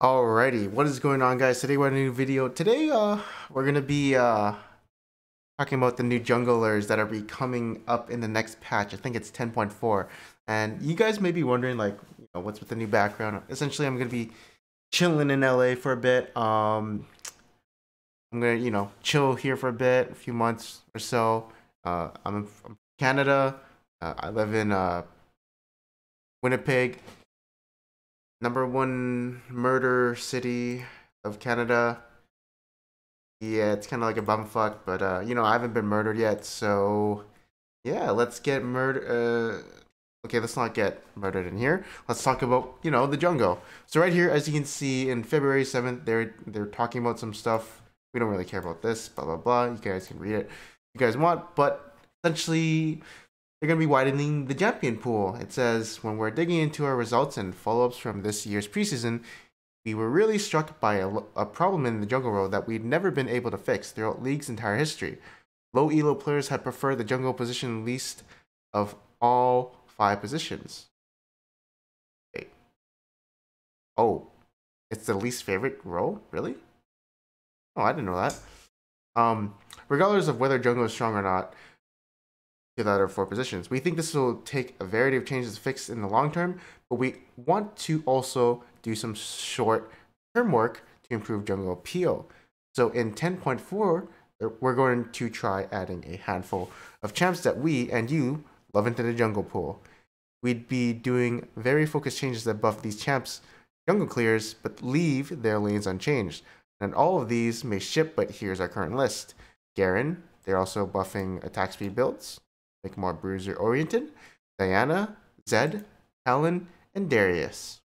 Alrighty, what is going on, guys? Today we're in a new video. Today we're gonna be talking about the new junglers that are be coming up in the next patch. I think it's 10.4. And you guys may be wondering, like, what's with the new background. Essentially, I'm gonna be chilling in LA for a bit. I'm gonna, chill here for a few months or so. I'm from Canada. I live in Winnipeg, #1 murder city of Canada. Yeah, it's kind of like a bumfuck, but I haven't been murdered yet, so yeah, let's get murdered. Okay, let's not get murdered in here. Let's talk about, the jungle. So right here, as you can see, in February 7th, they're talking about some stuff. We don't really care about this, blah blah blah. You guys can read it if you guys want, but essentially they're going to be widening the champion pool. It says, when we're digging into our results and follow-ups from this year's preseason, we were really struck by a problem in the jungle role that we'd never been able to fix throughout League's entire history. Low elo players had preferred the jungle position least of all 5 positions. Wait. Oh, it's the least favorite role? Really? Oh, I didn't know that. Regardless of whether jungle is strong or not, to the other 4 positions. We think this will take a variety of changes to fix in the long term, but we want to also do some short-term work to improve jungle appeal. So in 10.4, we're going to try adding a handful of champs that we and you love into the jungle pool. We'd be doing very focused changes that buff these champs' jungle clears, but leave their lanes unchanged. And all of these may ship, but here's our current list. Garen, they're also buffing attack speed builds, make more bruiser oriented. Diana, Zed, Talon, and Darius.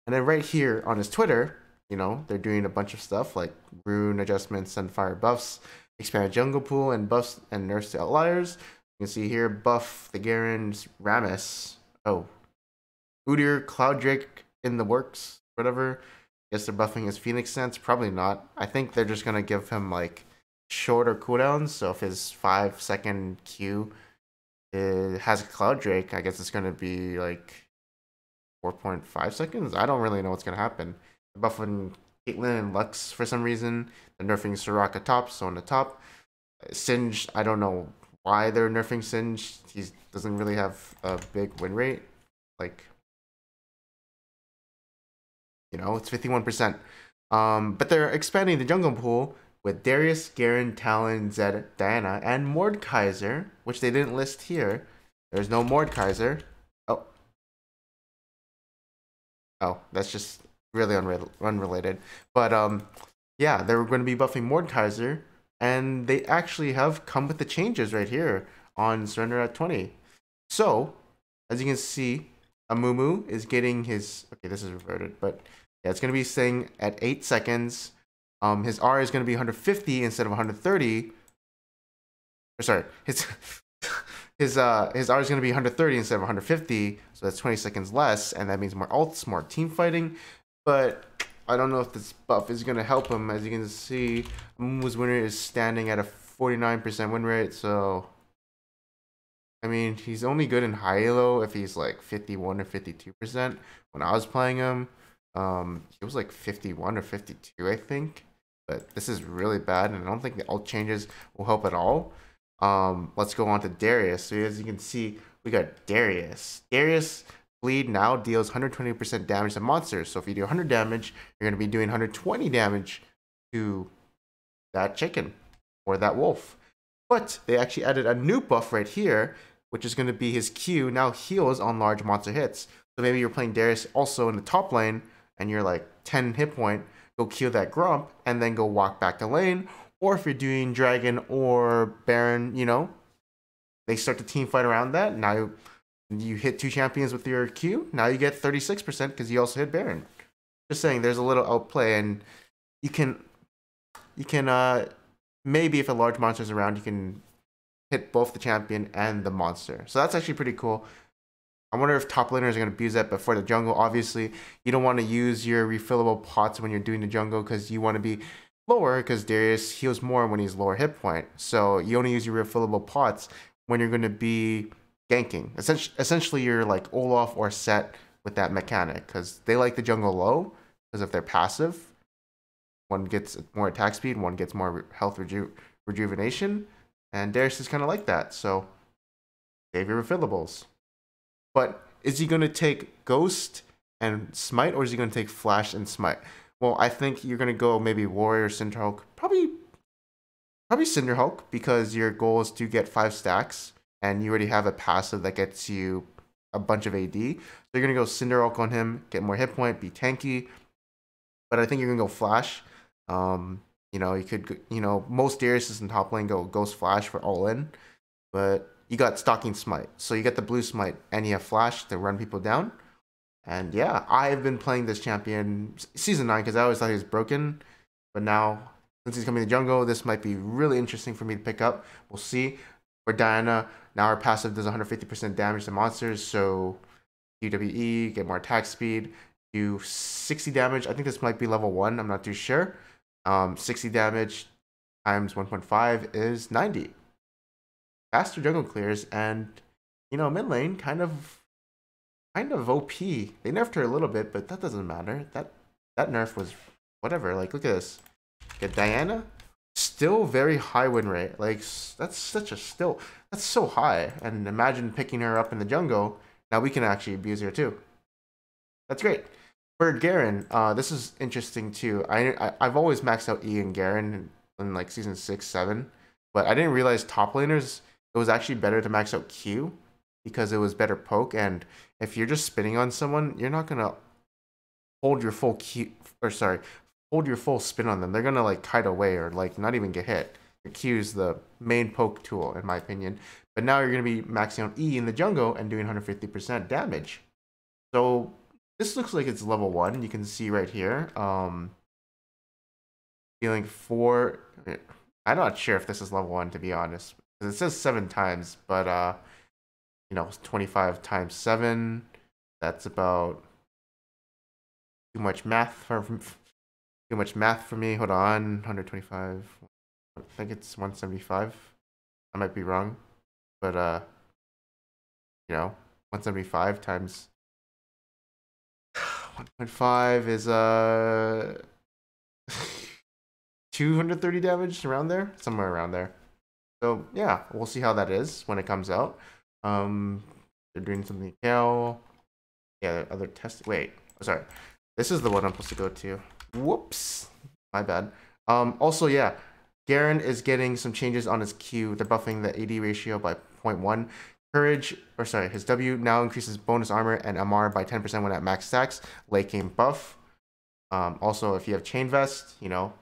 And then right here on his Twitter, they're doing a bunch of stuff like rune adjustments, sunfire buffs, expanded jungle pool, and buffs and nerfs to outliers. You can see here, buff the Garen's Ramus. Oh, Udyr, Cloud Drake in the works, whatever. Guess they're buffing his Phoenix Sense. Probably not. I think they're just gonna give him like shorter cooldowns. So if his 5-second Q has a Cloud Drake, I guess it's gonna be like 4.5 seconds. I don't really know what's gonna happen. They're buffing Caitlyn and Lux for some reason. They're nerfing Soraka top, so on the top. Singed, I don't know why they're nerfing Singed. He doesn't really have a big win rate. Like, it's 51%. But they're expanding the jungle pool with Darius, Garen, Talon, Zed, Diana, and Mordekaiser, which they didn't list here. There's no Mordekaiser. Oh, that's just really unrelated. But yeah, they're going to be buffing Mordekaiser, and they actually have come with the changes right here on Surrender at 20. So, as you can see, Amumu is getting his... Okay, this is reverted, but yeah, it's going to be staying at 8 seconds. His R is going to be 150 instead of 130. Or sorry, his R is going to be 130 instead of 150, so that's 20 seconds less, and that means more ults, more team fighting. But I don't know if this buff is going to help him. As you can see, Amumu's winner is standing at a 49% win rate, so I mean, he's only good in high elo if he's like 51 or 52%. When I was playing him, he was like 51 or 52, I think. But this is really bad, and I don't think the ult changes will help at all. Let's go on to Darius. So as you can see, we got Darius. Darius bleed now deals 120% damage to monsters. So if you do 100 damage, you're going to be doing 120 damage to that chicken or that wolf. But they actually added a new buff right here, which is going to be his Q now heals on large monster hits. So maybe you're playing Darius also in the top lane, and you're like 10 hit point, go kill that Grump, and then go walk back to lane. Or if you're doing Dragon or Baron, they start to team fight around that. Now you hit 2 champions with your Q. Now you get 36% because you also hit Baron. Just saying, there's a little outplay, and you can maybe if a large monster is around, you can hit both the champion and the monster. So that's actually pretty cool. I wonder if top laners are going to abuse that, but for the jungle, obviously, you don't want to use your refillable pots when you're doing the jungle because you want to be lower, because Darius heals more when he's lower hit point. So you only use your refillable pots when you're going to be ganking. Essentially, you're like Olaf or Set with that mechanic because they like the jungle low because of their passive. One gets more attack speed, one gets more health rejuvenation, and Darius is kind of like that. So save your refillables. But is he going to take Ghost and Smite, or is he going to take Flash and Smite? Well, I think you're going to go maybe Warrior, Cinderhulk, probably Cinderhulk, because your goal is to get 5 stacks, and you already have a passive that gets you a bunch of AD. So you're going to go Cinderhulk on him, get more hit point, be tanky. But I think you're going to go Flash. You know, you could, you know, most Darius in top lane go Ghost Flash for all in. But you got Stalking Smite. So you get the blue Smite, and you have Flash to run people down. And yeah, I've been playing this champion Season 9 because I always thought he was broken. But now, since he's coming to jungle, this might be really interesting for me to pick up. We'll see. For Diana, now her passive does 150% damage to monsters. So QWE, get more attack speed, do 60 damage. I think this might be level 1. I'm not too sure. 60 damage times 1.5 is 90. Faster jungle clears, and you know, mid lane kind of OP. They nerfed her a little bit, but that doesn't matter. That nerf was whatever. Like, look at this. Get Diana, still very high win rate. Like, that's so high. And imagine picking her up in the jungle. Now we can actually abuse her too. That's great. For Garen, this is interesting too. I've always maxed out E and Garen in like season 6, 7, but I didn't realize top laners, it was actually better to max out Q because it was better poke. And if you're just spinning on someone, you're not gonna hold your full hold your full spin on them. They're gonna like kite away or like not even get hit. Your Q is the main poke tool in my opinion. But now you're gonna be maxing out E in the jungle and doing 150% damage. So this looks like it's level 1. You can see right here. Healing 4. I'm not sure if this is level 1 to be honest. It says 7 times, but you know, 25 times 7. That's about too much math for me. Hold on, 125. I think it's 175. I might be wrong, but you know, 175 times 1.5 is 230 damage, around there, somewhere around there. So yeah, we'll see how that is when it comes out. They're doing something. Kale. Yeah, other test. Wait, sorry. This is the one I'm supposed to go to. Whoops, my bad. Also, yeah, Garen is getting some changes on his Q. They're buffing the AD ratio by 0.1. Courage, or sorry, his W now increases bonus armor and MR by 10% when at max stacks. Late game buff. Also, if you have chain vest, you know,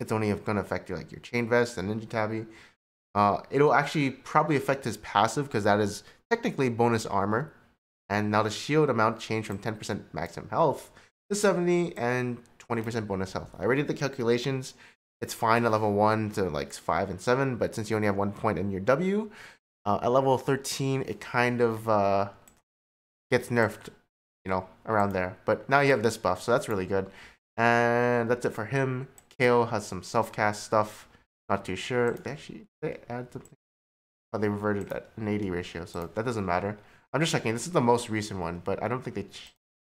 it's only going to affect you like your chain vest and ninja tabby. It'll actually probably affect his passive because that is technically bonus armor. And now the shield amount changed from 10% maximum health to 70 and 20% bonus health. I already did the calculations. It's fine at level 1 to like 5 and 7, but since you only have 1 point in your W, at level 13, it kind of gets nerfed, you know, around there. But now you have this buff, so that's really good. And that's it for him. Kale has some self-cast stuff. Not too sure. They add something. Oh, they reverted that an AD ratio, so that doesn't matter. I'm just checking. This is the most recent one, but I don't think they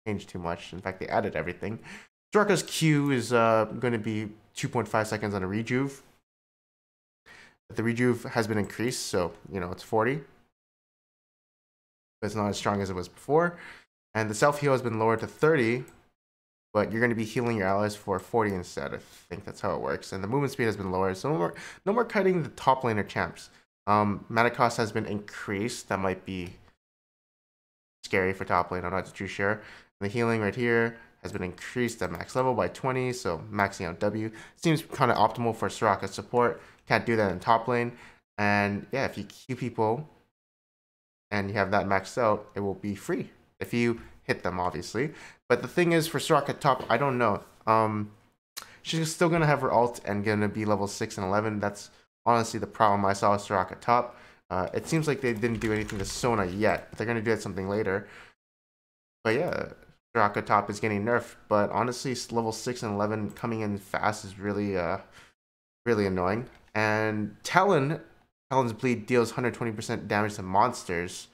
changed too much. In fact, they added everything. Soraka's Q is going to be 2.5 seconds on a rejuve. But the rejuve has been increased, so, you know, it's 40. But it's not as strong as it was before. And the self-heal has been lowered to 30, but you're going to be healing your allies for 40 instead. I think that's how it works. And the movement speed has been lowered, so no more cutting the top laner champs. Mana cost has been increased. That might be scary for top lane. I'm not too sure. And the healing right here has been increased at max level by 20, so maxing out W seems kind of optimal for Soraka support. Can't do that in top lane. And yeah, if you Q people and you have that maxed out, it will be free if you hit them, obviously. But the thing is, for Soraka top, I don't know. She's still gonna have her ult and gonna be level 6 and 11. That's honestly the problem I saw with Soraka top. It seems like they didn't do anything to Sona yet. They're gonna do it something later. But yeah, Soraka top is getting nerfed. But honestly, level 6 and 11 coming in fast is really really annoying. And Talon's bleed deals 120% damage to monsters.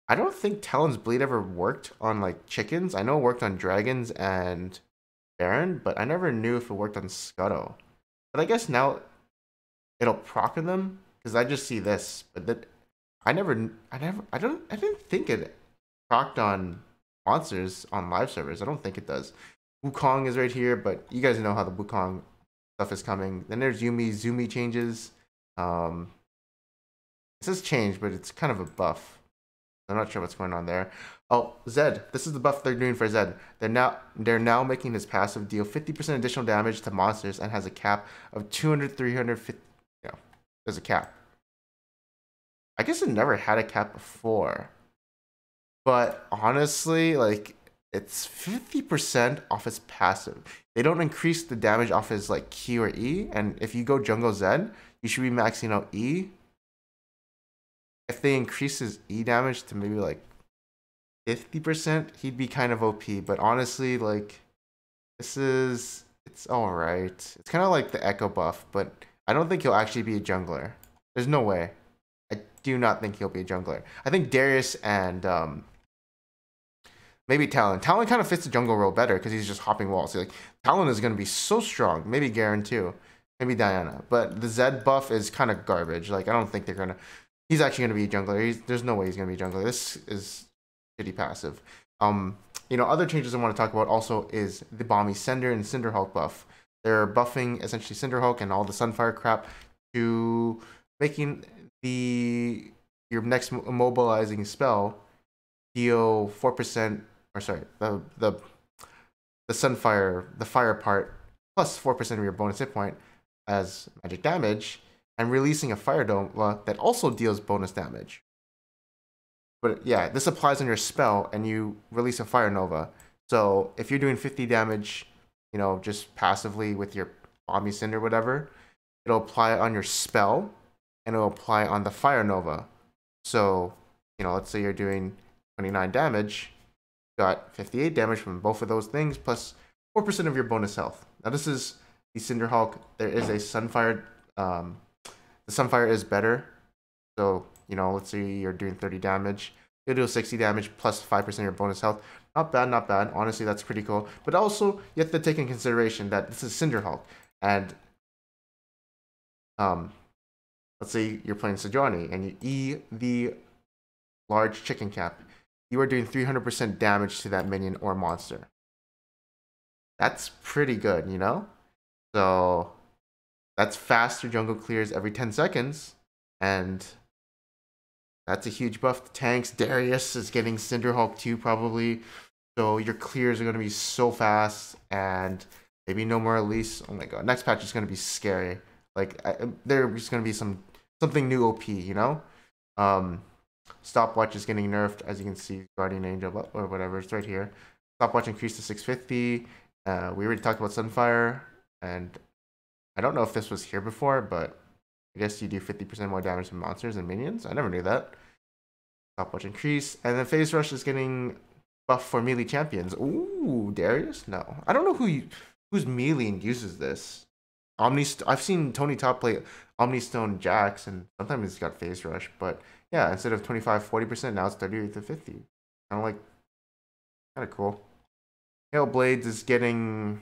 I don't think Talon's Bleed ever worked on like chickens. I know it worked on dragons and Baron, but I never knew if it worked on Scuttle. But I guess now it'll proc on them because I just see this, but that I didn't think it procced on monsters on live servers. I don't think it does. Wukong is right here, but you guys know how the Wukong stuff is coming. Then there's Yumi. Zumi changes. Um, it says change, but it's kind of a buff. I'm not sure what's going on there. Oh, Zed. This is the buff they're doing for Zed. They're now making his passive deal 50% additional damage to monsters and has a cap of 200, 350. Yeah, there's a cap. I guess it never had a cap before. But honestly, like, it's 50% off his passive. They don't increase the damage off his like Q or E, and if you go jungle Zed, you should be maxing out E. If they increase his E damage to maybe like 50%, he'd be kind of OP. But honestly, like, it's alright. It's kind of like the Echo buff, but I don't think he'll actually be a jungler. There's no way. I do not think he'll be a jungler. I think Darius and maybe Talon. Talon kind of fits the jungle role better because he's just hopping walls. So, like, Talon is going to be so strong. Maybe Garen too. Maybe Diana. But the Zed buff is kind of garbage. Like, I don't think they're going to... He's actually going to be a jungler. There's no way he's going to be a jungler. This is shitty passive. You know, other changes I want to talk about also is the Bomby Cinder and Cinderhulk buff. They're buffing essentially Cinderhulk and all the Sunfire crap to making your next immobilizing spell deal 4%, or sorry, the Sunfire, the fire part, plus 4% of your bonus hit point as magic damage, and releasing a Fire Nova that also deals bonus damage. But yeah, this applies on your spell, and you release a Fire Nova. So if you're doing 50 damage, you know, just passively with your Bomby Cinder or whatever, it'll apply on your spell, and it'll apply on the Fire Nova. So, you know, let's say you're doing 29 damage, got 58 damage from both of those things, plus 4% of your bonus health. Now this is the Cinderhulk. There is a Sunfire. The Sunfire is better. So, you know, let's say you're doing 30 damage. You'll do 60 damage plus 5% of your bonus health. Not bad, not bad. Honestly, that's pretty cool. But also, you have to take in consideration that this is Cinderhulk. And, let's say you're playing Sejuani and you E the large chicken cap. You are doing 300% damage to that minion or monster. That's pretty good, you know? So, that's faster jungle clears every 10 seconds. And that's a huge buff to tanks. Darius is getting Cinderhulk too, probably. So your clears are going to be so fast. And maybe no more Elise. Oh my god. Next patch is going to be scary. Like, there's going to be something new OP, you know? Stopwatch is getting nerfed, as you can see. Guardian Angel or whatever. It's right here. Stopwatch increased to 650. We already talked about Sunfire. And I don't know if this was here before, but I guess you do 50% more damage to monsters and minions. I never knew that. Stopwatch increase. And then Phase Rush is getting buff for melee champions. Ooh, Darius? No. I don't know who's melee and uses this. I've seen Tony Top play Omnistone Jax, and sometimes he's got Phase Rush. But yeah, instead of 25-40%, now it's 30 to 50. Kind of like, kind of cool. Hail Blades is getting...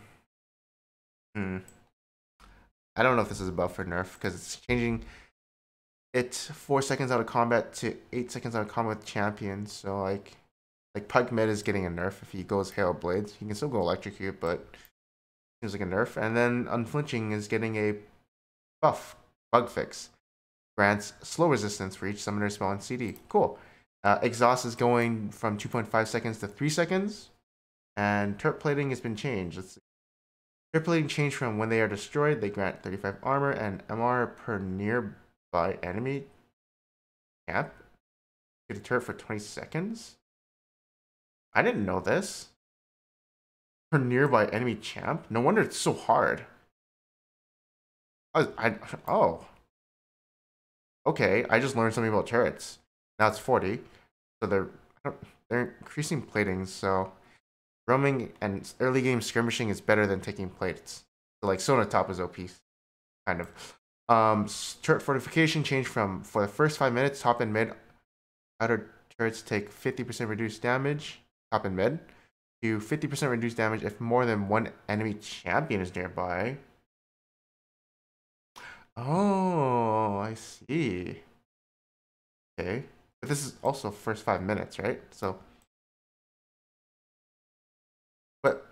I don't know if this is a buff or nerf because it's changing it 4 seconds out of combat to 8 seconds out of combat with champions. So like Pug Mid is getting a nerf if he goes Hail Blades. He can still go Electrocute, but seems like a nerf. And then Unflinching is getting a buff, bug fix. Grants slow resistance for each summoner spell and CD. Cool. Exhaust is going from 2.5 seconds to 3 seconds. And turret plating has been changed. Let's see. Turret plating changed from when they are destroyed, they grant 35 armor and MR per nearby enemy camp. Get a turret for 20 seconds? I didn't know this. Per nearby enemy champ? No wonder it's so hard. Oh. Okay, I just learned something about turrets. Now it's 40. So they're increasing platings, so roaming and early game skirmishing is better than taking plates. So like Sona Top is OP, kind of. Turret fortification changed from for the first 5 minutes, top and mid outer turrets take 50% reduced damage, top and mid, to 50% reduced damage if more than one enemy champion is nearby. Oh, I see. Okay. But this is also first 5 minutes, right? So, but,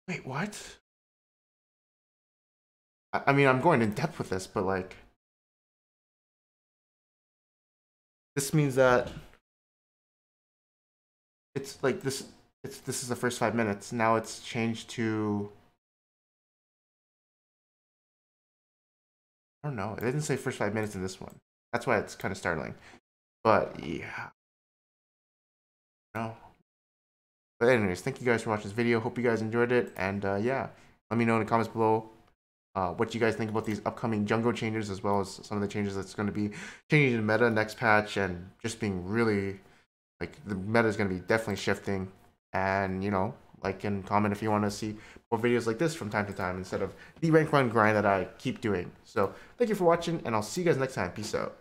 wait, what? I mean, I'm going in depth with this, but like, this means that it's like this, this is the first 5 minutes. Now it's changed to, I don't know. It didn't say first 5 minutes in this one. That's why it's kind of startling. But yeah, no. But anyways, thank you guys for watching this video. Hope you guys enjoyed it. And yeah, let me know in the comments below what you guys think about these upcoming jungle changes, as well as some of the changes that's going to be changing in meta next patch, and just being really, like, the meta is going to be definitely shifting. And, you know, like and comment if you want to see more videos like this from time to time instead of the rank run grind that I keep doing. So thank you for watching, and I'll see you guys next time. Peace out.